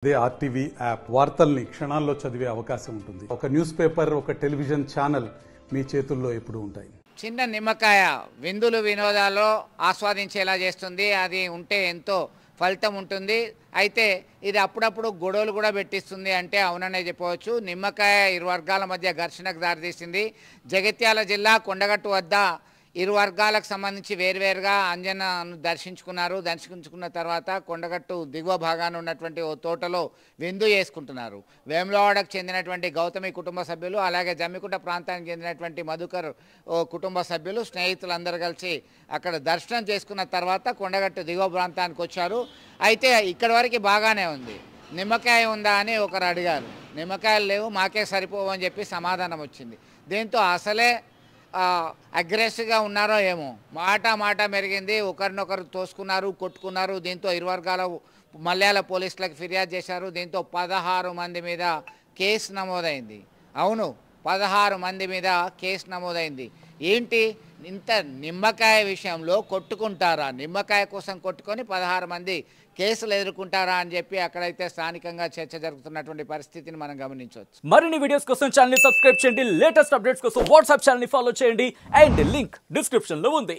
అదే RTV app వార్తల్ని క్షణాల్లో చదివే అవకాశం ఉంటుంది. ఒక న్యూస్ పేపర్, ఒక టెలివిజన్ ఛానల్ మీ చేతుల్లో ఎప్పుడూ ఉంటాయి. చిన్న నిమ్మకాయ విందులు వినోదాల్లో ఆస్వాదించేలా చేస్తుంది. అది ఉంటే ఎంతో ఫలితం ఉంటుంది. అయితే ఇది అప్పుడప్పుడు గొడవలు కూడా పెట్టిస్తుంది అంటే అవుననే చెప్పవచ్చు. నిమ్మకాయ ఇరు వర్గాల మధ్య ఘర్షణకు దారితీసింది. జగిత్యాల జిల్లా కొండగట్టు వద్ద ఇరు వర్గాలకు సంబంధించి వేరువేరుగా అంజనను దర్శించుకున్న తర్వాత కొండగట్టు దిగువ భాగాన ఉన్నటువంటి ఓ తోటలో విందు చేసుకుంటున్నారు. వేములవాడకు చెందినటువంటి గౌతమి కుటుంబ సభ్యులు, అలాగే జమ్మికుంట ప్రాంతానికి చెందినటువంటి మధుకర్ కుటుంబ సభ్యులు, స్నేహితులందరూ కలిసి అక్కడ దర్శనం చేసుకున్న తర్వాత కొండగట్టు దిగువ ప్రాంతానికి వచ్చారు. అయితే ఇక్కడి వరకు బాగానే ఉంది. నిమ్మకాయ ఉందా అని ఒకరు అడిగారు. నిమ్మకాయలు లేవు, మాకే సరిపోవు అని చెప్పి సమాధానం వచ్చింది. దీంతో అసలే అగ్రెసివ్గా ఉన్నారో ఏమో, మాట మెరిగింది. ఒకరినొకరు తోసుకున్నారు, కొట్టుకున్నారు. దీంతో ఇరు వర్గాల మల్యాల పోలీసులకు ఫిర్యాదు చేశారు. దీంతో 16 మంది మీద కేసు నమోదైంది. అవును, 16 మంది మీద కేసు నమోదైంది. ఏంటి ఇంత నిమ్మకాయ విషయంలో కొట్టుకుంటారా? నిమ్మకాయ కోసం కొట్టుకొని 16 మంది కేసులు ఎదుర్కొంటారా అని చెప్పి అక్కడైతే స్థానికంగా చర్చ జరుగుతున్నటువంటి పరిస్థితిని మనం గమనించవచ్చు. మరిన్ని వీడియోస్ కోసం ఛానల్ ని సబ్స్క్రైబ్ చేయండి. లేటెస్ట్ అప్డేట్స్ కోసం వాట్సాప్ ఛానల్ ని ఫాలో చేయండి. అండ్ లింక్ డిస్క్రిప్షన్ లో ఉంది.